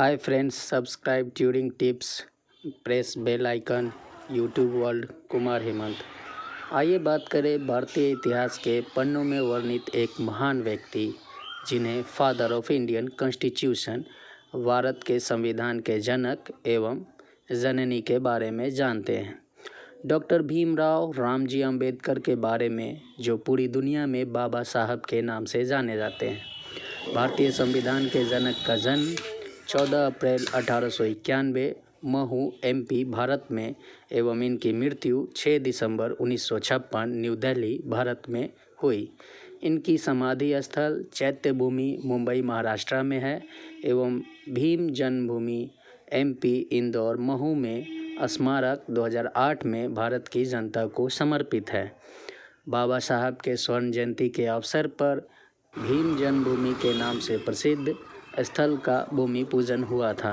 हाय friends, subscribe touring tips, press bell icon. YouTube world Kumar Hemant. आइए बात करें भारतीय इतिहास के पन्नों में वर्णित एक महान व्यक्ति जिन्हें father of Indian constitution, Bharat के संविधान के जनक एवं जननी के बारे में जानते हैं। डॉक्टर भीमराव रामजी अंबेडकर के बारे में, जो पूरी दुनिया में बाबा साहब के नाम से जाने जाते हैं। भारतीय संविधान के जनक का जन्म 14 अप्रैल 1891 महू एमपी भारत में एवं इनकी मृत्यु 6 दिसंबर 1956 न्यू दिल्ली भारत में हुई। इनकी समाधि स्थल चैत्य भूमि मुंबई महाराष्ट्र में है एवं भीम जन्मभूमि एमपी इंदौर महू में स्मारक 2008 में भारत की जनता को समर्पित है। बाबा साहब के स्वर्ण जयंती के अवसर पर भीम जन्मभूमि के नाम से प्रसिद्ध स्थल का भूमि पूजन हुआ था।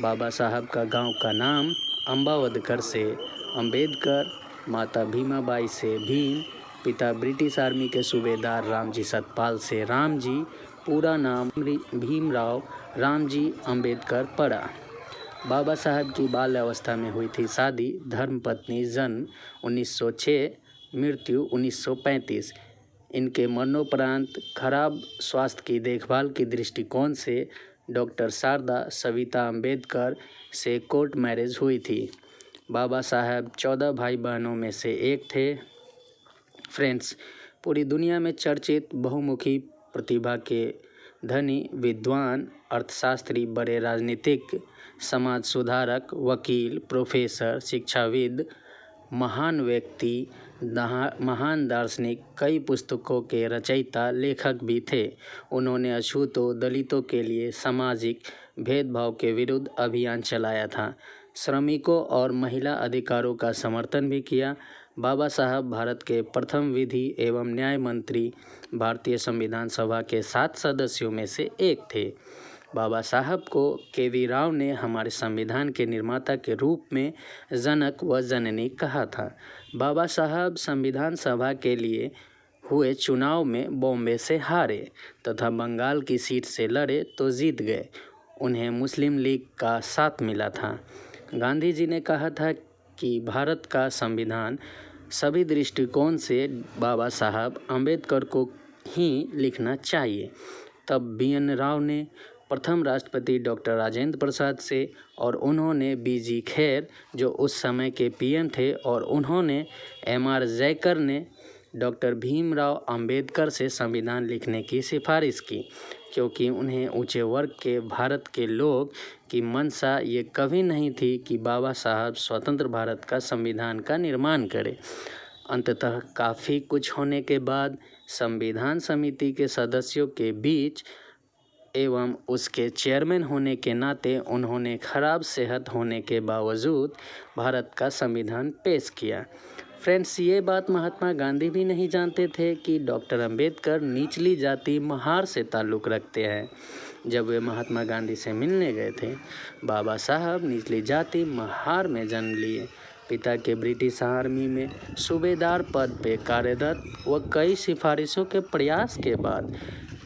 बाबा साहब का गांव का नाम अम्बावदकर से अंबेडकर, माता भीमाबाई से भीम, पिता ब्रिटिश आर्मी के सूबेदार रामजी सतपाल से रामजी, पूरा नाम भीमराव रामजी अंबेडकर पड़ा। बाबा साहब की बाल अवस्था में हुई थी शादी। धर्मपत्नी, जन्म 1906, मृत्यु 1935। इनके मरणोपरांत खराब स्वास्थ्य की देखभाल की दृष्टिकोण से डॉक्टर शारदा सविता अंबेडकर से कोर्ट मैरिज हुई थी। बाबा साहब 14 भाई बहनों में से एक थे। फ्रेंड्स, पूरी दुनिया में चर्चित बहुमुखी प्रतिभा के धनी, विद्वान, अर्थशास्त्री, बड़े राजनीतिक, समाज सुधारक, वकील, प्रोफेसर, शिक्षाविद, महान व्यक्ति, महान दार्शनिक, कई पुस्तकों के रचयिता, लेखक भी थे। उन्होंने अछूतों, दलितों के लिए सामाजिक भेदभाव के विरुद्ध अभियान चलाया था। श्रमिकों और महिला अधिकारों का समर्थन भी किया। बाबा साहब भारत के प्रथम विधि एवं न्याय मंत्री, भारतीय संविधान सभा के 7 सदस्यों में से एक थे। बाबा साहब को के.वी. राव ने हमारे संविधान के निर्माता के रूप में जनक व जननी कहा था। बाबा साहब संविधान सभा के लिए हुए चुनाव में बॉम्बे से हारे तथा बंगाल की सीट से लड़े तो जीत गए। उन्हें मुस्लिम लीग का साथ मिला था। गांधी जी ने कहा था कि भारत का संविधान सभी दृष्टिकोण से बाबा साहब अंबेडकर को ही लिखना चाहिए। तब बी.एन. राव ने प्रथम राष्ट्रपति डॉक्टर राजेंद्र प्रसाद से, और उन्होंने बी.जी. खेर, जो उस समय के पीएम थे, और उन्होंने एम.आर. जयकर ने डॉक्टर भीमराव अंबेडकर से संविधान लिखने की सिफारिश की, क्योंकि उन्हें ऊंचे वर्ग के भारत के लोग की मंशा ये कभी नहीं थी कि बाबा साहब स्वतंत्र भारत का संविधान का निर्माण करें। अंततः काफ़ी कुछ होने के बाद संविधान समिति के सदस्यों के बीच एवं उसके चेयरमैन होने के नाते उन्होंने खराब सेहत होने के बावजूद भारत का संविधान पेश किया। फ्रेंड्स, ये बात महात्मा गांधी भी नहीं जानते थे कि डॉक्टर अंबेडकर निचली जाति महार से ताल्लुक़ रखते हैं। जब वे महात्मा गांधी से मिलने गए थे, बाबा साहब निचली जाति महार में जन्म लिए। पिता के ब्रिटिश आर्मी में सूबेदार पद पे कार्यरत व कई सिफारिशों के प्रयास के बाद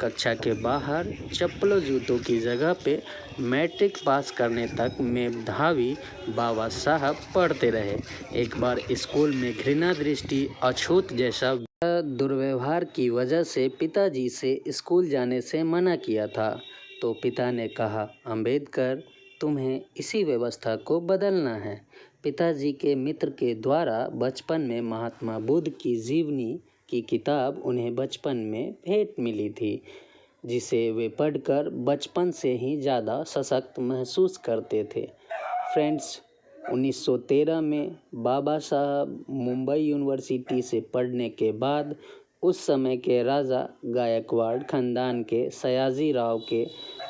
कक्षा के बाहर चप्पलों जूतों की जगह पे मैट्रिक पास करने तक मेधावी बाबा साहब पढ़ते रहे। एक बार स्कूल में घृणा दृष्टि, अछूत जैसा दुर्व्यवहार की वजह से पिताजी से स्कूल जाने से मना किया था, तो पिता ने कहा, अंबेडकर, तुम्हें इसी व्यवस्था को बदलना है। पिताजी के मित्र के द्वारा बचपन में महात्मा बुद्ध की जीवनी की किताब उन्हें बचपन में भेंट मिली थी, जिसे वे पढ़कर बचपन से ही ज़्यादा सशक्त महसूस करते थे। फ्रेंड्स, 1913 में बाबा साहब मुंबई यूनिवर्सिटी से पढ़ने के बाद उस समय के राजा गायकवाड़ खानदान के सयाजी राव के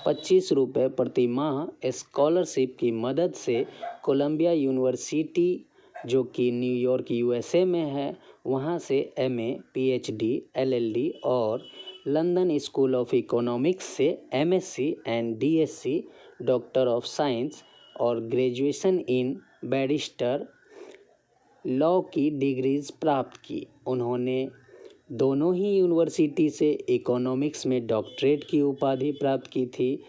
25 रुपये प्रति माह स्कॉलरशिप की मदद से कोलंबिया यूनिवर्सिटी, जो कि न्यूयॉर्क USA में है, वहाँ से MA, PhD, LLD और लंदन स्कूल ऑफ इकोनॉमिक्स से MSc and DSc, doctor of science और ग्रेजुएशन इन बैरिस्टर लॉ की डिग्रीज प्राप्त की। उन्होंने दोनों ही यूनिवर्सिटी से इकोनॉमिक्स में डॉक्टरेट की उपाधि प्राप्त की थी।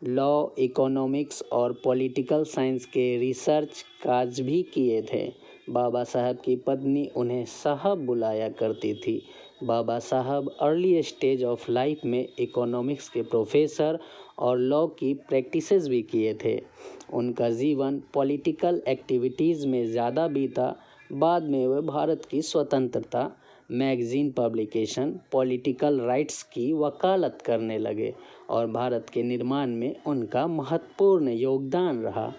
लॉ, इकोनॉमिक्स और पॉलिटिकल साइंस के रिसर्च काज भी किए थे। बाबा साहब की पत्नी उन्हें साहब बुलाया करती थी। बाबा साहब अर्ली स्टेज ऑफ लाइफ में इकोनॉमिक्स के प्रोफेसर और लॉ की प्रैक्टिसेस भी किए थे। उनका जीवन पॉलिटिकल एक्टिविटीज़ में ज़्यादा बीता। बाद में वे भारत की स्वतंत्रता, मैगज़ीन पब्लिकेशन, पॉलिटिकल राइट्स की वकालत करने लगे और भारत के निर्माण में उनका महत्वपूर्ण योगदान रहा।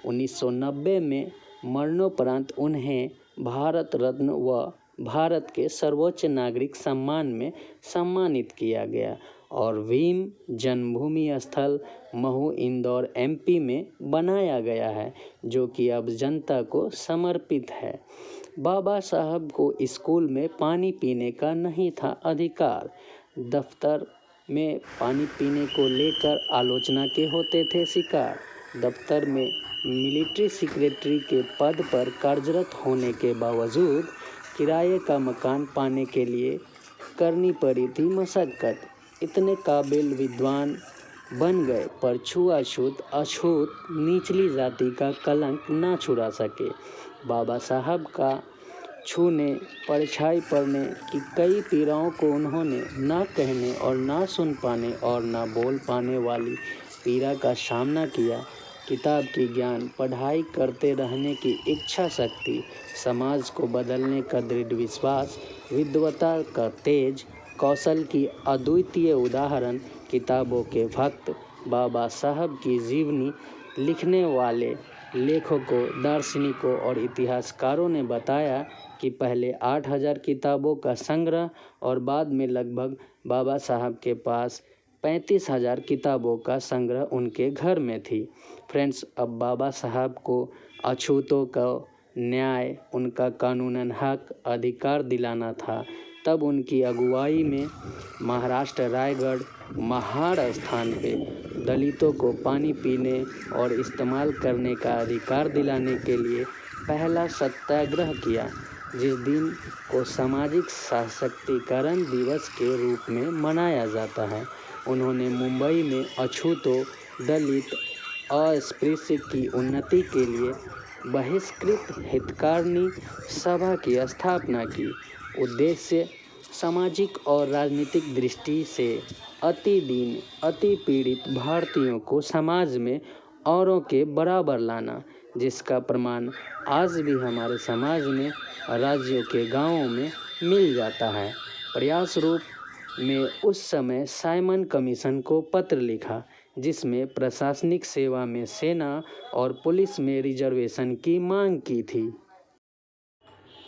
1990 में मरणोपरांत उन्हें भारत रत्न व भारत के सर्वोच्च नागरिक सम्मान में सम्मानित किया गया और भीम जन्मभूमि स्थल महू इंदौर MP में बनाया गया है, जो कि अब जनता को समर्पित है। बाबा साहब को स्कूल में पानी पीने का नहीं था अधिकार। दफ्तर में पानी पीने को लेकर आलोचना के होते थे शिकार। दफ्तर में मिलिट्री सेक्रेटरी के पद पर कार्यरत होने के बावजूद किराए का मकान पाने के लिए करनी पड़ी थी मशक्क़त। इतने काबिल विद्वान बन गए पर छुआछूत, अछूत, निचली जाति का कलंक ना छुड़ा सके। बाबा साहब का छूने, परछाई पड़ने की कई पीड़ाओं को उन्होंने ना कहने और ना सुन पाने और ना बोल पाने वाली पीड़ा का सामना किया। किताब की ज्ञान, पढ़ाई करते रहने की इच्छा शक्ति, समाज को बदलने का दृढ़ विश्वास, विद्वता का तेज, कौशल की अद्वितीय उदाहरण, किताबों के भक्त। बाबा साहब की जीवनी लिखने वाले लेखकों, दार्शनिकों और इतिहासकारों ने बताया कि पहले 8000 किताबों का संग्रह और बाद में लगभग बाबा साहब के पास 35,000 किताबों का संग्रह उनके घर में थी। फ्रेंड्स, अब बाबा साहब को अछूतों का न्याय, उनका कानूनन हक, अधिकार दिलाना था। तब उनकी अगुवाई में महाराष्ट्र रायगढ़ महाड़ स्थान पे दलितों को पानी पीने और इस्तेमाल करने का अधिकार दिलाने के लिए पहला सत्याग्रह किया, जिस दिन को सामाजिक सशक्तिकरण दिवस के रूप में मनाया जाता है। उन्होंने मुंबई में अछूतों, दलित, अस्पृश्य की उन्नति के लिए बहिष्कृत हितकारिणी सभा की स्थापना की। उद्देश्य सामाजिक और राजनीतिक दृष्टि से अति दीन, अति पीड़ित भारतीयों को समाज में औरों के बराबर लाना, जिसका प्रमाण आज भी हमारे समाज में, राज्यों के गांवों में मिल जाता है। प्रयास रूप में उस समय साइमन कमीशन को पत्र लिखा, जिसमें प्रशासनिक सेवा में सेना और पुलिस में रिजर्वेशन की मांग की थी,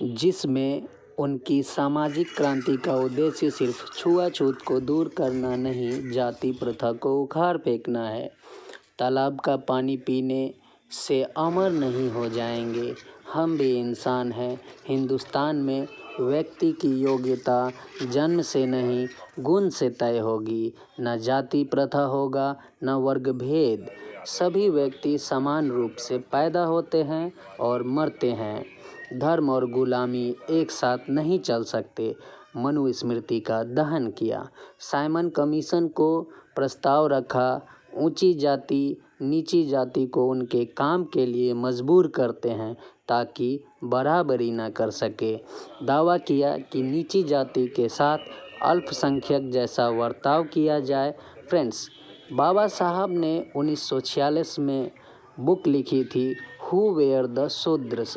जिसमें उनकी सामाजिक क्रांति का उद्देश्य सिर्फ छुआछूत को दूर करना नहीं, जाति प्रथा को उखाड़ फेंकना है। तालाब का पानी पीने से अमर नहीं हो जाएंगे, हम भी इंसान हैं। हिंदुस्तान में व्यक्ति की योग्यता जन्म से नहीं, गुण से तय होगी। न जाति प्रथा होगा, न वर्ग भेद। सभी व्यक्ति समान रूप से पैदा होते हैं और मरते हैं। धर्म और गुलामी एक साथ नहीं चल सकते। मनुस्मृति का दहन किया। साइमन कमीशन को प्रस्ताव रखा। ऊंची जाति नीची जाति को उनके काम के लिए मजबूर करते हैं ताकि बराबरी न कर सके। दावा किया कि नीची जाति के साथ अल्पसंख्यक जैसा बर्ताव किया जाए। फ्रेंड्स, बाबा साहब ने 1946 में बुक लिखी थी हु वेयर द शूद्रस,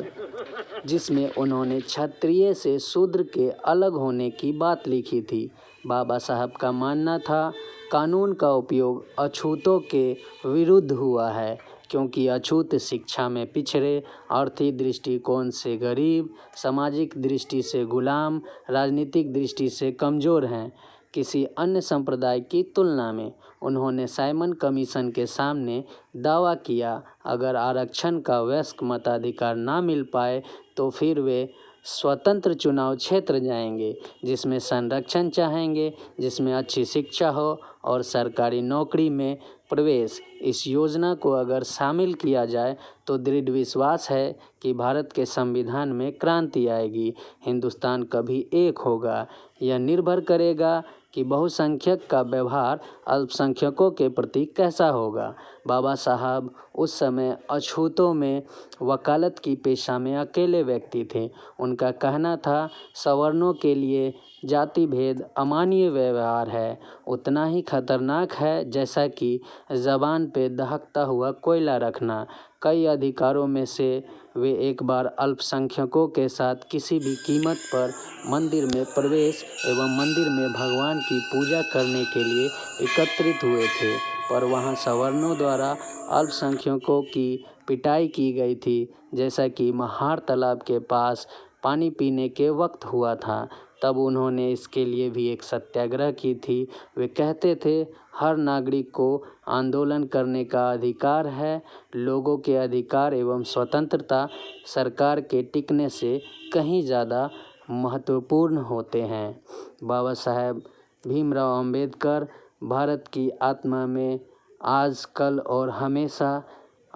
जिसमें उन्होंने क्षत्रिय से शूद्र के अलग होने की बात लिखी थी। बाबा साहब का मानना था कानून का उपयोग अछूतों के विरुद्ध हुआ है, क्योंकि अछूत शिक्षा में पिछड़े, आर्थिक दृष्टिकोण से गरीब, सामाजिक दृष्टि से गुलाम, राजनीतिक दृष्टि से कमज़ोर हैं किसी अन्य संप्रदाय की तुलना में। उन्होंने साइमन कमीशन के सामने दावा किया, अगर आरक्षण का वयस्क मताधिकार ना मिल पाए तो फिर वे स्वतंत्र चुनाव क्षेत्र जाएंगे, जिसमें संरक्षण चाहेंगे, जिसमें अच्छी शिक्षा हो और सरकारी नौकरी में प्रवेश। इस योजना को अगर शामिल किया जाए तो दृढ़ विश्वास है कि भारत के संविधान में क्रांति आएगी, हिंदुस्तान कभी एक होगा। यह निर्भर करेगा कि बहुसंख्यक का व्यवहार अल्पसंख्यकों के प्रति कैसा होगा। बाबा साहब उस समय अछूतों में वकालत की पेशा में अकेले व्यक्ति थे। उनका कहना था, सवर्णों के लिए जाति भेद अमानवीय व्यवहार है, उतना ही खतरनाक है जैसा कि ज़बान पे दहकता हुआ कोयला रखना। कई अधिकारों में से वे एक बार अल्पसंख्यकों के साथ किसी भी कीमत पर मंदिर में प्रवेश एवं मंदिर में भगवान की पूजा करने के लिए एकत्रित हुए थे, पर वहां सवर्णों द्वारा अल्पसंख्यकों की पिटाई की गई थी, जैसा कि महार तालाब के पास पानी पीने के वक्त हुआ था। तब उन्होंने इसके लिए भी एक सत्याग्रह की थी। वे कहते थे, हर नागरिक को आंदोलन करने का अधिकार है। लोगों के अधिकार एवं स्वतंत्रता सरकार के टिकने से कहीं ज़्यादा महत्वपूर्ण होते हैं। बाबा साहेब भीमराव अंबेडकर भारत की आत्मा में आज, कल और हमेशा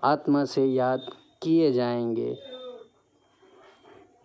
आत्मा से याद किए जाएंगे।